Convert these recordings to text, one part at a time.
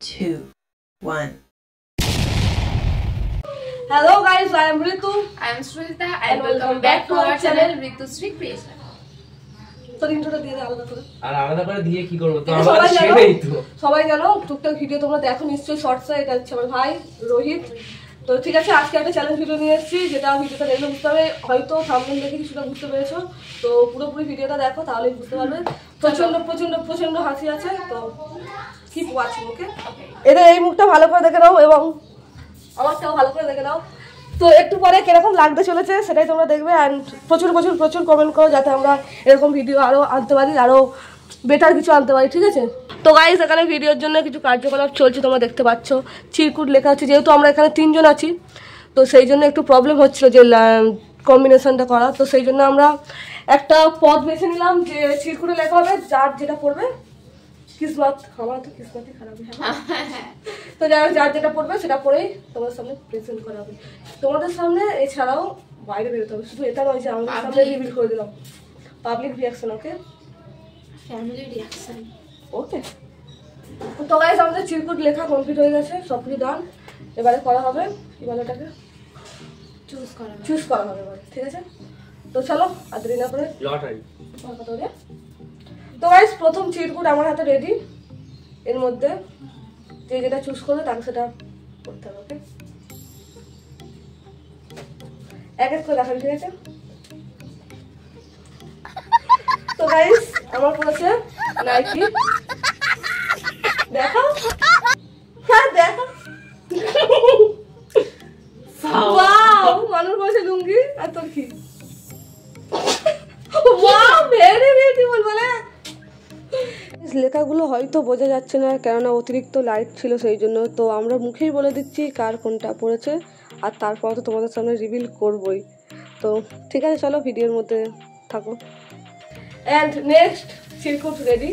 2, 1. Hello guys, I am Ritu. I am Shrita and welcome back to our channel Ritu Sri Creation. তোর ইন্ট্রোটা দিয়ে দে আলাদা করে। আর আলাদা করে দিয়ে কি করব? তো আমরা সেটাই তো। সবাই জানো টুকটাক ভিডিও তোমরা দেখো নিশ্চয়ই শর্টসে। এটা হচ্ছে আমার ভাই রোহিত। তো ঠিক আছে, আজকে একটা চ্যালেঞ্জ ভিডিও নিয়ে এসেছি, যেটা ভিডিওটা দেখলে বুঝতে হবে, হয়তো থাম্বনেল দেখে কিছুটা বুঝতে পেরেছো। তো পুরোপুরি ভিডিওটা দেখো, তাহলেই বুঝতে পারবে। প্রচন্ড প্রচন্ড প্রচন্ড হাসি আছে, তো কিপ ওয়াচিং। ওকে, এদের এই মুখটা ভালো করে দেখে নাও এবং আমারটাও ভালো করে দেখে নাও। তো একটু পরে কিরকম লাগতে চলেছে সেটাই তোমরা দেখবে। অ্যান্ড প্রচুর প্রচুর প্রচুর কমেন্ট করো, যাতে আমরা এরকম ভিডিও আরও আনতে পারি, আরও বেটার কিছু আনতে পারি, ঠিক আছে? তো গাইস, এখানে ভিডিওর জন্য কিছু কার্যকলাপ চলছে, তোমরা দেখতে পাচ্ছ। চিরকুট লেখা হচ্ছে, যেহেতু আমরা এখানে 3 জন আছি, তো সেই জন্য একটু প্রবলেম হচ্ছিল যে কম্বিনেশনটা করা। তো সেই জন্য আমরা একটা পদ বেছে নিলাম যে চিরকুটে লেখা হবে, যার যেটা পড়বে কিসমত। আমার তো কিসমতই খারাপ। তো যার যেটা পড়বে সেটা পড়েই তোমাদের সামনে প্রেজেন্ট করা হবে তোমাদের সামনে। এছাড়াও বাইরে বেরোতে হবে, শুধু এটা নয় যে আমাদের সামনে রিভিল করে দিলাম। পাবলিক রিয়াকশন, ওকে, ফ্যামিলি রিঅ্যাকশন। ওকে। তো গাইস, আমাদের চিরকুট লেখা কমপ্লিট হয়ে গেছে, সব কিছু ডান। এবারে করা হবে কি বলে এটাকে, চুজ করা হবে এবারে, ঠিক আছে? তো চলো আর দেরি না করে লটারি। তো গাইস, প্রথম চিরকুট আমার হাতে রেডি। এর মধ্যে যে যেটা চুজ করবে তাকে সেটা করতে হবে, ওকে? এক এক করে দেখাবি, ঠিক আছে? তো গাইস, আমার পড়েছে নাইকি। দেখো, হ্যাঁ দেখো, ওয়াও, মানুষ বসে লুঙ্গি। আর তোর কি? ওয়াও, ভেরি বিউটিফুল বলে। লেখাগুলো হয়তো বোঝা যাচ্ছে না, কেননা অতিরিক্ত লাইট ছিল, সেই জন্য। তো আমরা মুখেই বলে দিচ্ছি কার কোনটা পড়েছে, আর তারপর তো তোমাদের সামনে রিভিল করবই। তো ঠিক আছে, চলো ভিডিওর মধ্যে থাকো। অ্যান্ড নেক্সট চিরকুট রেডি।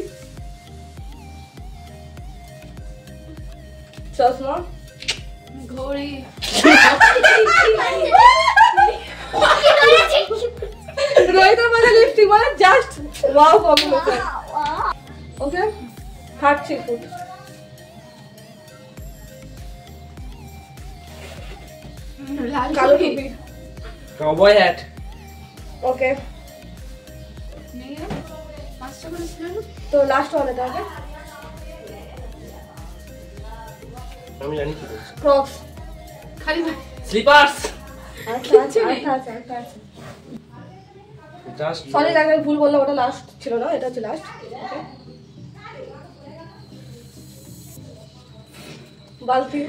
চশমা, ঘড়ি, রোহিতের মধ্যে লিপস্টিক, মানে just wow combination. Okay, third চিরকুট কালো টুপি, কাউবয় হ্যাট। ওকে। তো লাস্ট ওয়ান এটা, ওকে? আমি জানি কি বলছি। ক্রক্স, খালি স্লিপার্স। আচ্ছা আচ্ছা আচ্ছা আচ্ছা আচ্ছা। জাস্ট সরি, আমি ভুল বললাম, ওটা লাস্ট ছিল না, এটা হচ্ছে লাস্ট। ওকে, বালতি,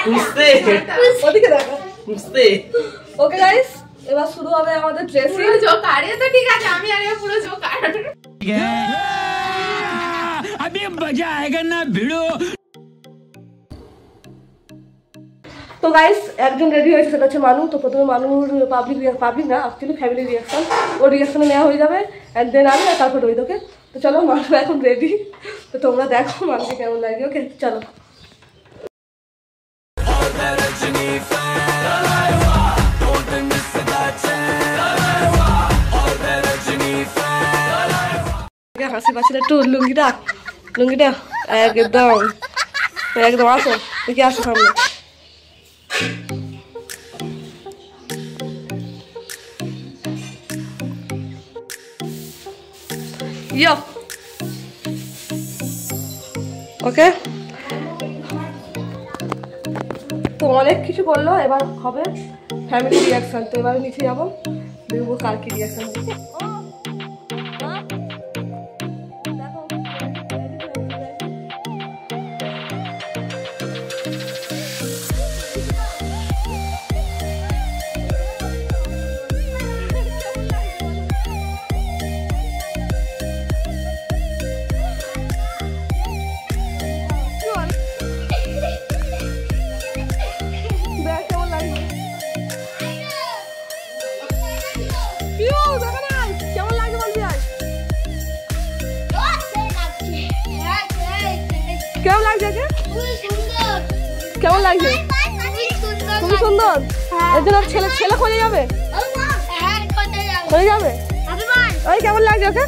বুঝতে ওদিকে দেখো। বুঝতে। ওকে গাইস, এবার শুরু হবে আমাদের ড্রেসিং। পুরো জোকার। এ তো ঠিক আছে, আমি আরে পুরো জোকার। अभी मजा आएगा ना भिड़ो। তো গাইস, একজন রেডি হয়েছে, সেটা হচ্ছে মানু। তো প্রথমে মানুর পাবলিক না, অ্যাকচুয়ালি ফ্যামিলি রিয়াকশন, ওর রিয়াকশনে নেওয়া হয়ে যাবে। অ্যান্ড দেন আমি, আর তারপর রোহিত। ওকে, তো চলো, মানু এখন রেডি। তো তোমরা দেখো মানুকে কেমন লাগে। ওকে, চলো। হাসি পাচ্ছিল একটু। লুঙ্গিটা একদম একদম আসো, দেখি আসো সামনে। ইয়ো, ওকে। তো অনেক কিছু বললো, এবার হবে ফ্যামিলি রিয়াকশন। তো এবার নিচে যাবো, দেখবো কার কি রিয়াকশন হবে। কেমন লাগছে? কেমন লাগছে? খুবই সুন্দর। এর জন্য ছেলে ছেলে খোঁজে যাবে, খোঁজে যাবে। ওই কেমন লাগছে ওকে?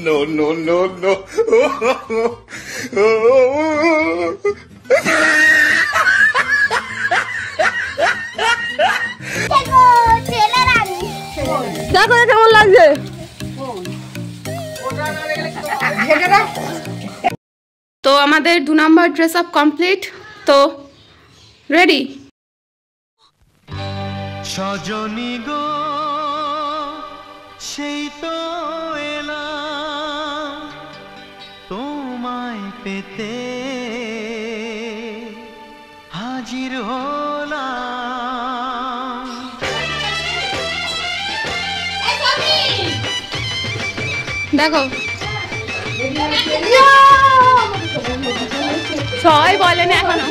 No, no, no, no. দেখো কেমন লাগছে। তো আমাদের 2 নাম্বার ড্রেস আপ কমপ্লিট, তো রেডি। সজনী গো সেই তো এলাম তোমায় পেতে হাজির হলাম। দেখো সবাই বলেন এখনো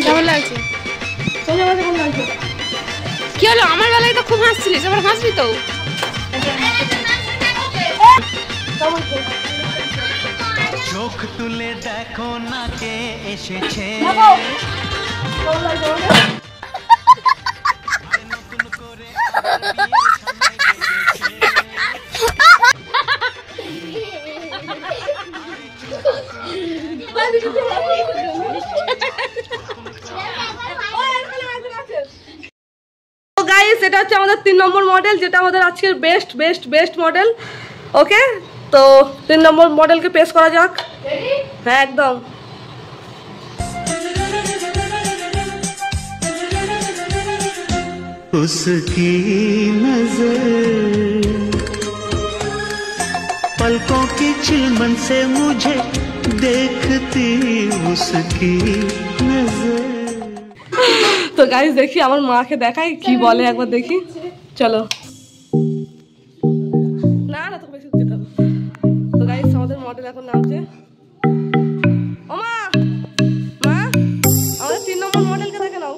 কেমন লাগছে। কি হলো, আমার বেলায় তো খুব হাসছিলিস, আবার হাসবি তো। চোখ তুলে দেখো না কে এসেছে, নতুন করে তো গাইস এটা হচ্ছে আমাদের 3 নম্বর মডেল, যেটা আমাদের আজকের বেস্ট মডেল। ওকে, তো 3 নম্বর মডেলকে পেশ করা যাক। হ্যাঁ একদম। उसकी नजर पलकों की चिलमन से मुझे देखती उसकी नजर। তো গাইস দেখি আমার মাকে দেখাই কি বলে, একবার দেখি। চলো না না তো বেশি যেতে হবে। তো গাইস আমাদের মডেল এখন নামছে। ও মা, মা আমাদের 3 নম্বর মডেলকে দেখে নাও।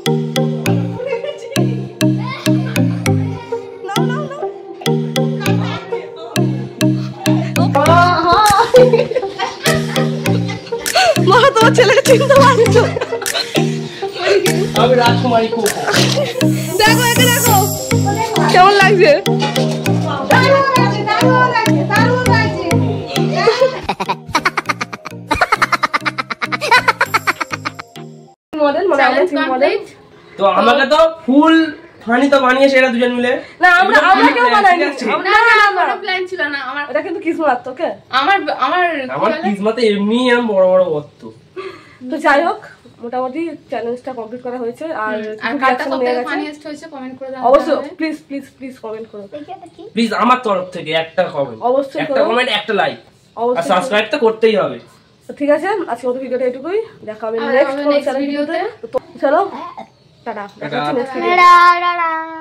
মা তোমার ছেলেকে চিনতে পারছো? আমি রাজকুমারী কোকো। দেখো একে দেখো কেমন লাগছে। মডেল মানে আমাদের টিম মডেল। তো আমাকে তো ফুল ফানি তো বানিয়েছে এরা দুজন মিলে। না আমরা কেউ বানাইনি। না কোনো প্ল্যান ছিল না আমার। এটা কিন্তু কিসমত তোকে। আমার কিসমতে এমনি এরকম বড় বড় গর্ত। তো যাই হোক মোটামুটি চ্যালেঞ্জটা কমপ্লিট করা হয়েছে। আর কারটা সবথেকে ফানিয়েস্ট হয়েছে কমেন্ট করে দাও অবশ্যই। প্লিজ কমেন্ট করো প্লিজ, আমার তরফ থেকে একটা কমেন্ট, অবশ্যই একটা কমেন্ট, একটা লাইক, আর অবশ্যই। সাবস্ক্রাইব তো করতেই হবে। তো ঠিক আছে, আজকে আমাদের ভিডিওটা এটুকুই। দেখা হবে নেক্সট ভিডিওতে। চলো টাটা, দেখা হচ্ছে নেক্সট ভিডিওতে।